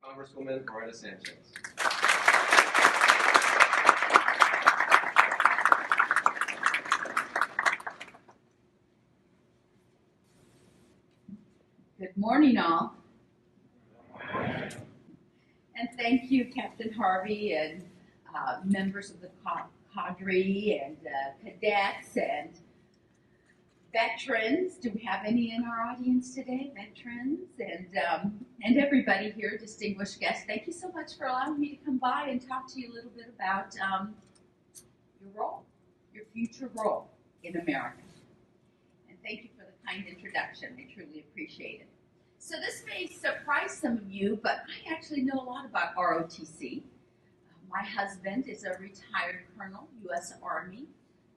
Congresswoman Loretta Sanchez. Good morning, all. And thank you, Captain Harvey, and members of the cadre, and cadets, and veterans. Do we have any in our audience today? Veterans, and everybody here, distinguished guests. Thank you so much for allowing me to come by and talk to you a little bit about your role, your future role in America. And thank you for the kind introduction. I truly appreciate it. So this may surprise some of you, but I actually know a lot about ROTC. My husband is a retired colonel, U.S. Army.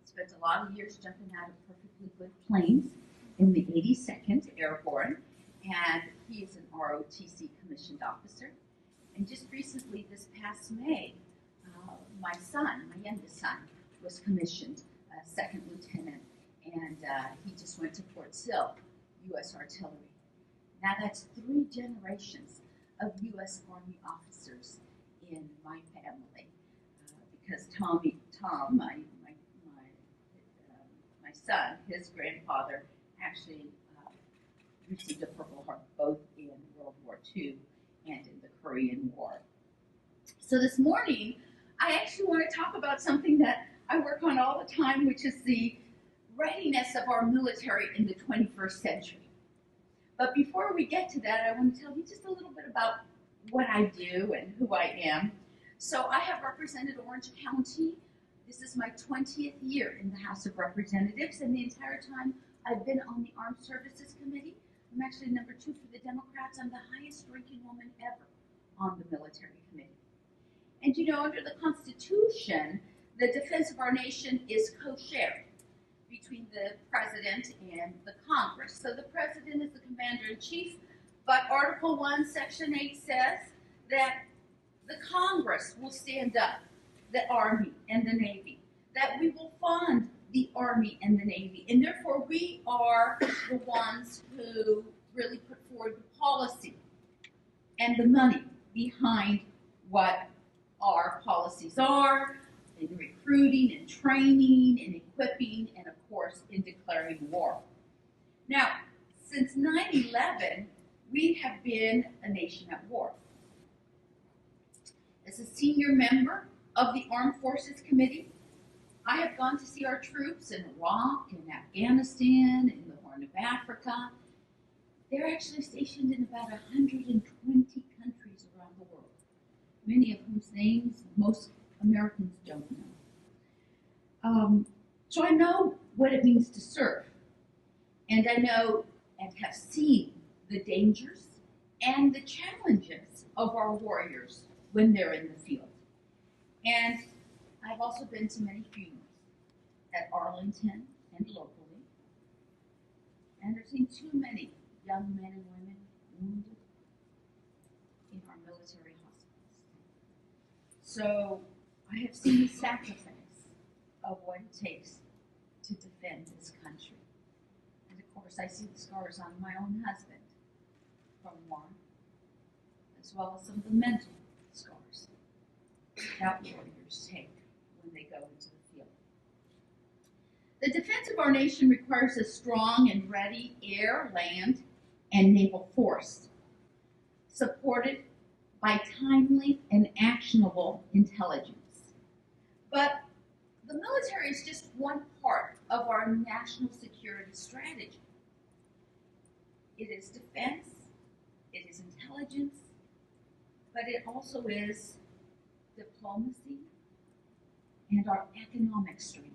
Spent a lot of years jumping out of perfectly good planes in the 82nd Airborne, and he is an ROTC commissioned officer. And just recently, this past May, my son, my youngest son, was commissioned second lieutenant, and he just went to Fort Sill, U.S. Artillery. Now that's 3 generations of U.S. Army officers in my family, because Tom, my son, his grandfather, actually received a Purple Heart both in World War II and in the Korean War. So this morning, I actually want to talk about something that I work on all the time, which is the readiness of our military in the 21st century. But before we get to that, I want to tell you just a little bit about what I do and who I am. So I have represented Orange County. This is my 20th year in the House of Representatives, and the entire time I've been on the Armed Services Committee. I'm actually number 2 for the Democrats. I'm the highest ranking woman ever on the Military Committee. And you know, under the Constitution, the defense of our nation is co-shared between the President and the Congress. So the President is the Commander-in-Chief, but Article 1, Section 8 says that the Congress will stand up the Army and the Navy, that we will fund the Army and the Navy, and therefore we are the ones who really put forward the policy and the money behind what our policies are, in recruiting and training and equipping, and of course in declaring war. Now, since 9/11, we have been a nation at war. As a senior member of the Armed Forces Committee, I have gone to see our troops in Iraq, in Afghanistan, in the Horn of Africa. They're actually stationed in about 120 countries around the world, many of whose names most Americans don't know. So I know what it means to serve, and I know and have seen the dangers and the challenges of our warriors when they're in the field. And I've also been to many funerals at Arlington and locally, and I've seen too many young men and women wounded in our military hospitals. So I have seen the sacrifice of what it takes to defend this country. And of course, I see the scars on my own husband from war, as well as some of the mental scars that warriors take when they go into the field. The defense of our nation requires a strong and ready air, land, and naval force, supported by timely and actionable intelligence. But the military is just one part of our national security strategy. It is defense, it is intelligence, but it also is diplomacy and our economic strength.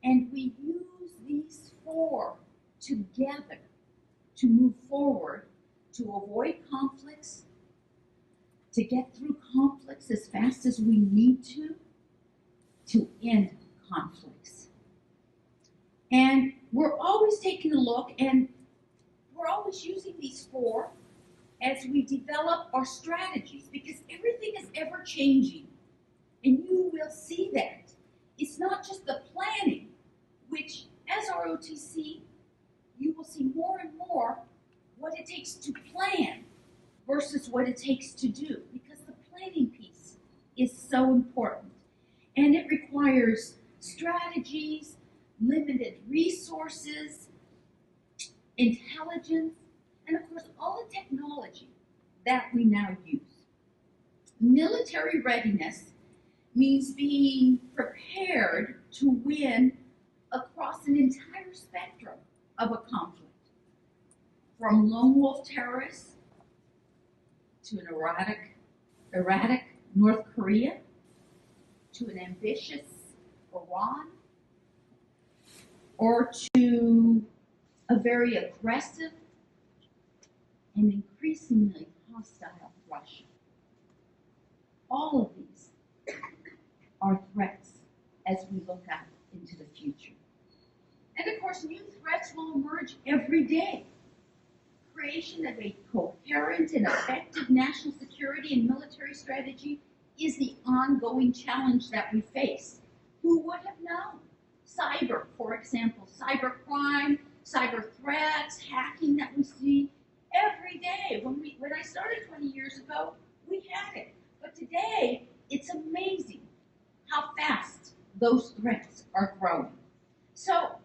And we use these 4 together to move forward, to avoid conflicts, to get through conflicts as fast as we need to end conflicts. And we're always taking a look, and we're always using these 4 as we develop our strategies, because everything is ever changing, and you will see that. It's not just the planning, which as ROTC, you will see more and more what it takes to plan versus what it takes to do, because the planning piece is so important. And it requires strategies, limited resources, intelligence, and of course all the technology that we now use. Military readiness means being prepared to win across an entire spectrum of a conflict, from lone wolf terrorists to an erratic North Korea to an ambitious Iran, or to a very aggressive and increasingly hostile Russia. All of these are threats as we look out into the future. And of course, new threats will emerge every day. Creation of a coherent and effective national security and military strategy is the ongoing challenge that we face. Who would have known? Cyber, for example, cyber crime, cyber threats, hacking that we see every day. When I started 20 years ago, we had it. But today, it's amazing how fast those threats are growing. So,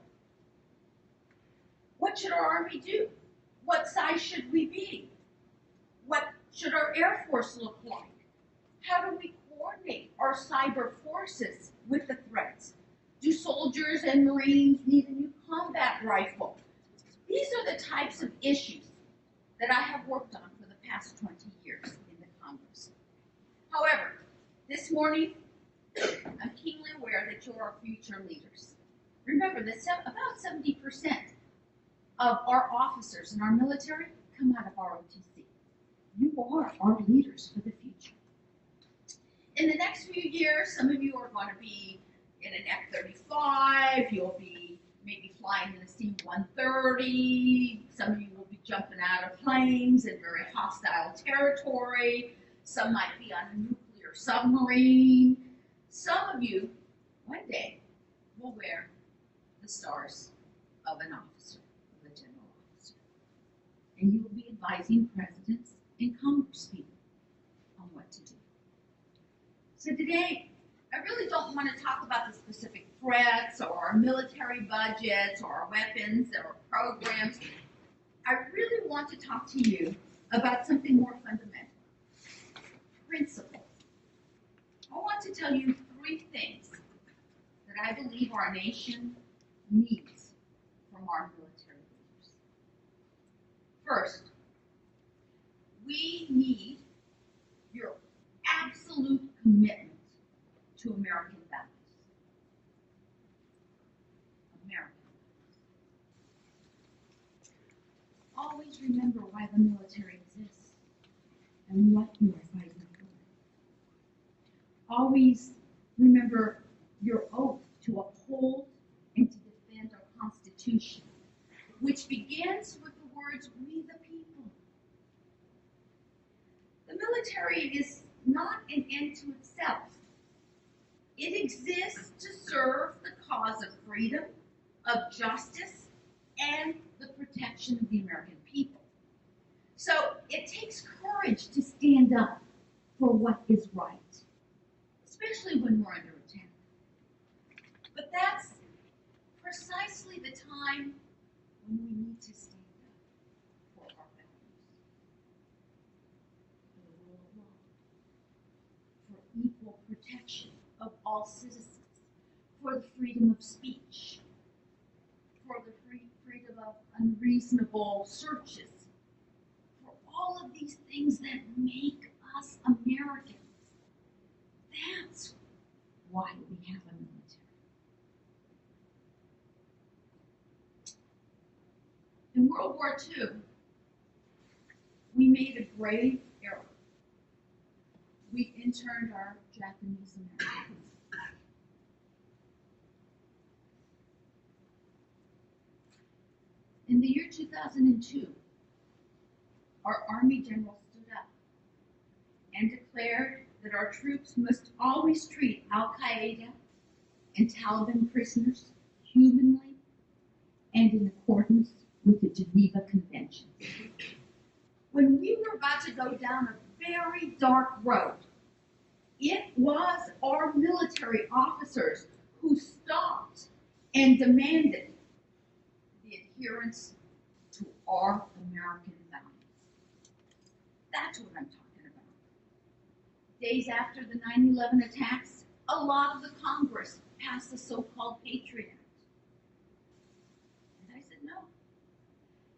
what should our Army do? What size should we be? What should our Air Force look like? How do we coordinate our cyber forces with the threats? Do soldiers and Marines need a new combat rifle? These are the types of issues that I have worked on for the past 20 years in the Congress. However, this morning, I'm keenly aware that you're our future leaders. Remember that about 70% of our officers in our military come out of ROTC. You are our leaders for the future. In the next few years, some of you are going to be in an F-35, you'll be maybe flying in a C-130, some of you will be jumping out of planes in very hostile territory, some might be on a nuclear submarine. Some of you, one day, will wear the stars of an officer, of a general officer. And you will be advising presidents and congresspeople on what to do. So today, I really don't want to talk about the specific threats or our military budgets or our weapons or programs. I really want to talk to you about something more fundamental. Principles. I want to tell you 3 things that I believe our nation needs from our military leaders. First, we need your absolute commitment to American values. American values. Always remember why the military exists and what you are fighting for. Always remember your oath to uphold and to defend our Constitution, which begins with the words, "We the people." The military is not an end to itself. It exists to serve the cause of freedom, of justice, and the protection of the American people. So it takes courage to stand up for what is right, especially when we're under attack. But that's precisely the time when we need to stand up for our values, for the rule of law, for equal protection of all citizens, for the freedom of speech, for the freedom of unreasonable searches, for all of these things that make us Americans. That's why we have a military. In World War II, we made a grave error. We interned our Japanese Americans. In the year 2002, our Army general stood up and declared that our troops must always treat Al-Qaeda and Taliban prisoners humanly and in accordance with the Geneva Conventions. when we were about to go down a very dark road, it was our military officers who stopped and demanded the adherence to our American values. That's what I'm talking about. Days after the 9/11 attacks, a lot of the Congress passed the so-called Patriot Act. And I said no,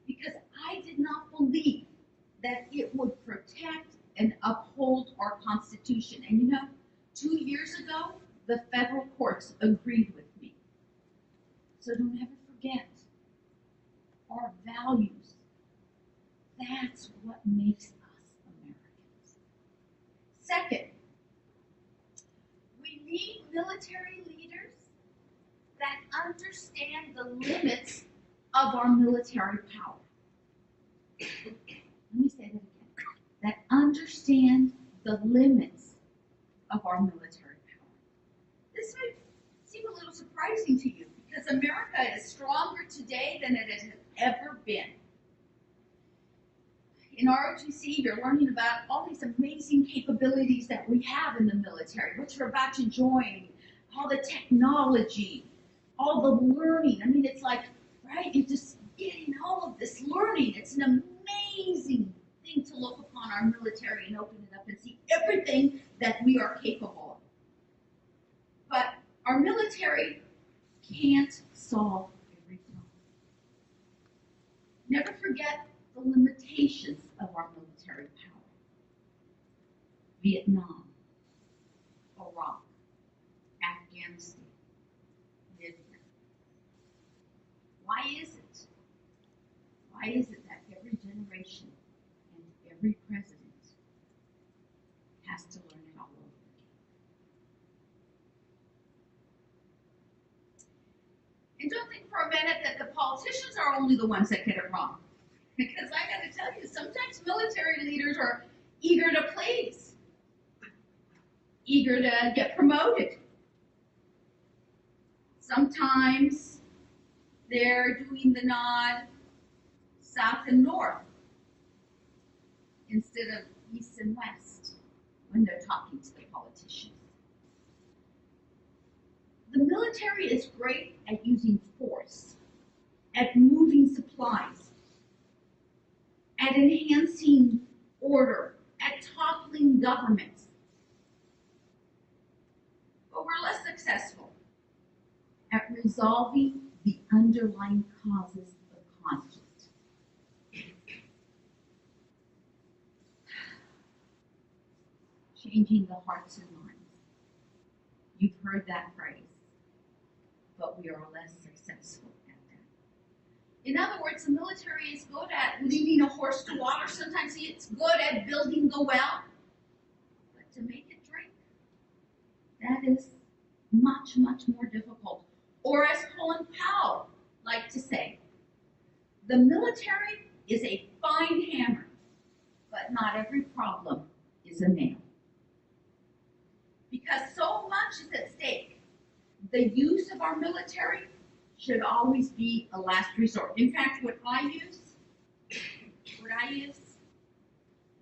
because I did not believe that it would protect and uphold our Constitution. And you know, 2 years ago, the federal courts agreed with me. So don't ever forget our values. That's what makes us Americans. Second, we need military leaders that understand the limits of our military power. Let me say that again. That understand the limits of our military power. This might seem a little surprising to you because America is stronger today than it has ever been. In ROTC, you're learning about all these amazing capabilities that we have in the military, which we're about to join, all the technology, all the learning. I mean, it's like, right, you're just getting all of this learning. It's an amazing thing to look upon our military and open it up and see everything that we are capable of. But our military can't solve every problem. Never forget the limitations of our military power. Vietnam, Iraq, Afghanistan, Libya. Why is it? Why is it that every generation and every president has to learn it all over again? And don't think for a minute that the politicians are only the ones that get it wrong. Because I got to tell you, sometimes military leaders are eager to please, eager to get promoted. Sometimes they're doing the nod south and north instead of east and west when they're talking to the politicians. The military is great at using force, at moving supplies, at enhancing order, at toppling governments. But we're less successful at resolving the underlying causes of conflict. Changing the hearts and minds. You've heard that phrase, but we are less successful at that. In other words, the military is good at leading a horse to water. Sometimes it's good at building the well, but to make it drink, that is much, much more difficult. Or as Colin Powell liked to say, the military is a fine hammer, but not every problem is a nail. Because so much is at stake, the use of our military should always be a last resort. In fact, what I use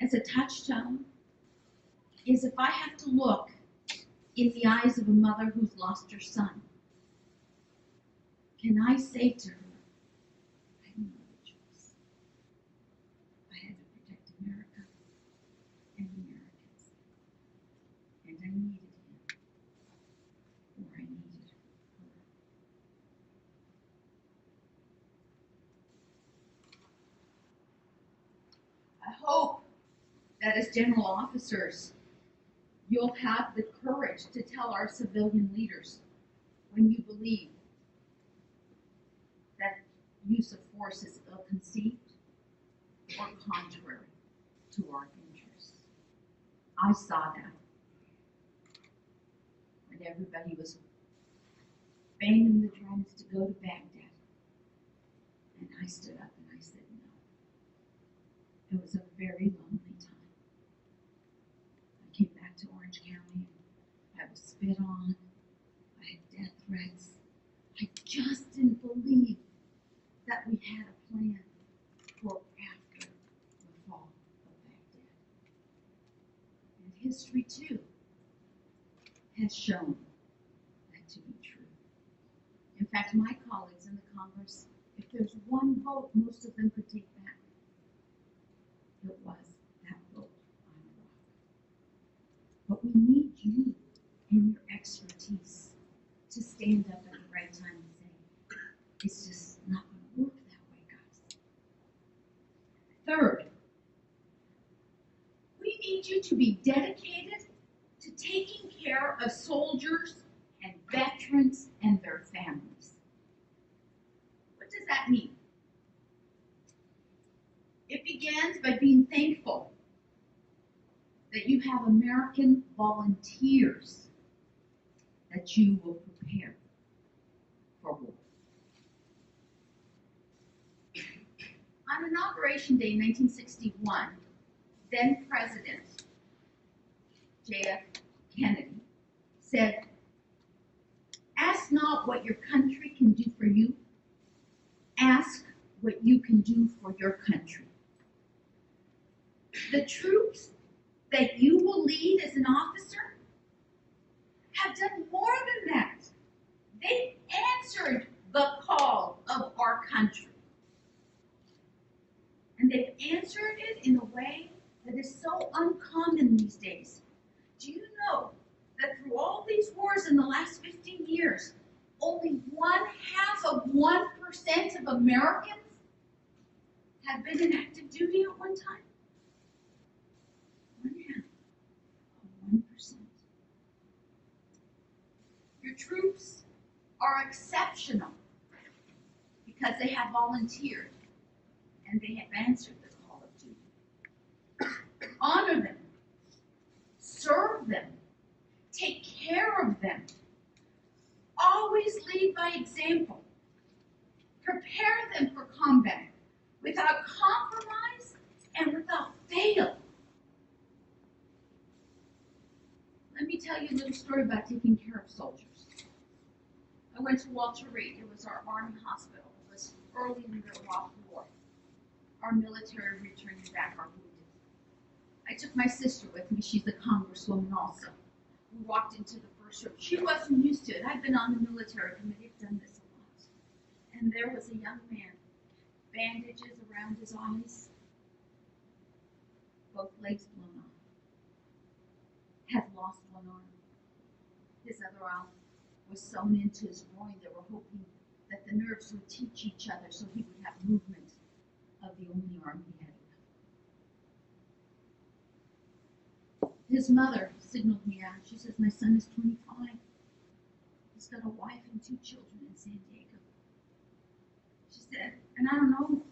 as a touchstone is if I have to look in the eyes of a mother who's lost her son, can I say to her, I had no other choice. I had to protect America and Americans. And I needed him, or I needed her. I hope that as general officers, you'll have the courage to tell our civilian leaders when you believe that use of force is ill-conceived or contrary to our interests. I saw that when everybody was banging the drums to go to Baghdad. And I stood up and I said no. It was a very lonely time. I came back to Orange County. I was spit on. I had death threats. I just didn't believe that we had a plan for after the fall. has shown that to be true. In fact, my colleagues in the Congress, if there's one vote most of them could take back, it was that vote on Iraq. But we need you and your expertise to stand up at the right time and say, it's just not going to work that way, guys. Third, we need you to be dedicated to taking care of soldiers and veterans and their families. What does that mean? It begins by being thankful that you have American volunteers that you will prepare for war. On Inauguration Day in 1961, then President J.F. Kennedy said, "Ask not what your country can do for you, ask what you can do for your country." The troops that you will lead as an officer have done more than that. They've answered the call of our country. And they've answered it in a way that is so uncommon these days. Do you know that through all these wars in the last 15 years, only 0.5% of Americans have been in active duty at one time? 1%. Your troops are exceptional because they have volunteered and they have answered the call of duty. Honor them, serve them, take care of them. Always lead by example. Prepare them for combat without compromise and without fail. Let me tell you a little story about taking care of soldiers. I went to Walter Reed. It was our Army hospital. It was early in the Iraq War. Our military returning back our wounded. I took my sister with me. She's a congresswoman also. We walked into the first room. She wasn't used to it. I've been on the military committee. I've done this a lot. And there was a young man, bandages around his eyes, both legs blown off, had lost one arm. His other arm was sewn into his groin. They were hoping that the nerves would teach each other so he would have movement of the only arm he had left. His mother signaled me out. She says, "My son is 25. He's got a wife and 2 children in San Diego." She said, "And I don't know,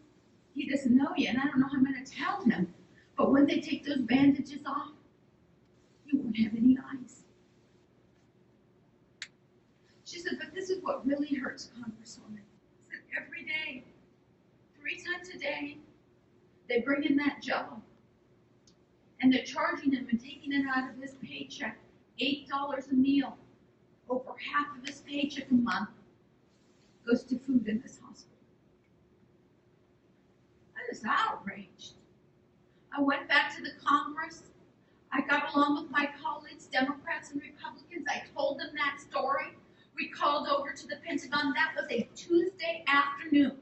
he doesn't know yet, and I don't know how I'm going to tell him. But when they take those bandages off, he won't have any eyes." She said, "But this is what really hurts, Congresswoman." She said, "Every day, 3 times a day, they bring in that Jello, and they're charging him and taking it out of his paycheck, $8 a meal. Over half of his paycheck a month goes to food in this hospital." I was outraged. I went back to the Congress. I got along with my colleagues, Democrats and Republicans. I told them that story. We called over to the Pentagon. That was a Tuesday afternoon.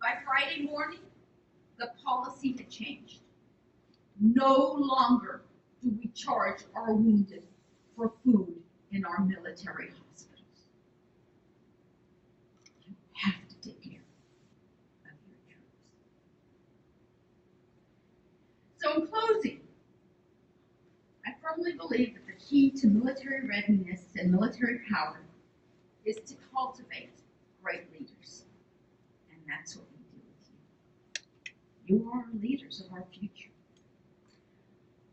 By Friday morning, the policy had changed. No longer do we charge our wounded for food in our military hospitals. You have to take care of your troops. So in closing, I firmly believe that the key to military readiness and military power is to cultivate great leaders. And that's what we do with you. You are our leaders of our future.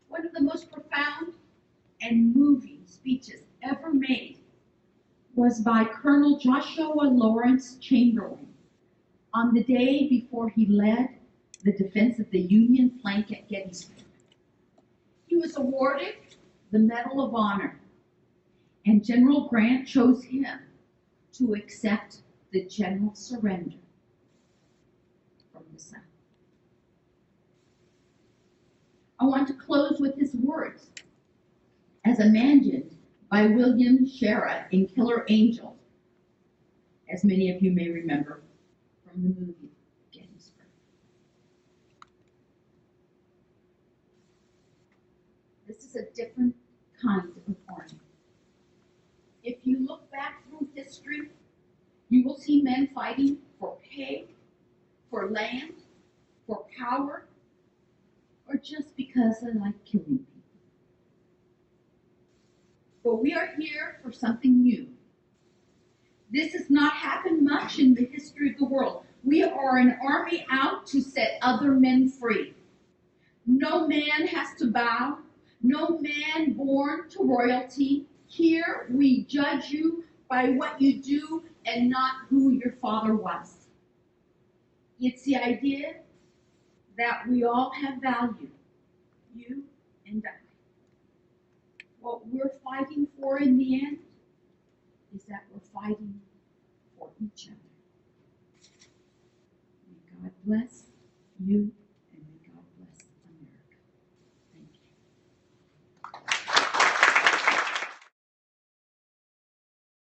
One of the most profound and moving speeches ever made was by Colonel Joshua Lawrence Chamberlain on the day before he led the defense of the Union flank at Gettysburg. He was awarded the Medal of Honor, and General Grant chose him to accept the general surrender from the South. I want to close with his words as imagined by William Shera in Killer Angels, as many of you may remember from the movie Gettysburg. This is a different kind of a army. If you look back through history, you will see men fighting for pay, for land, for power, or just because they like killing people. But we are here for something new. This has not happened much in the history of the world. We are an army out to set other men free. No man has to bow. No man born to royalty. Here we judge you by what you do and not who your father was. It's the idea that we all have value, you and I. What we're fighting for in the end is that we're fighting for each other. May God bless you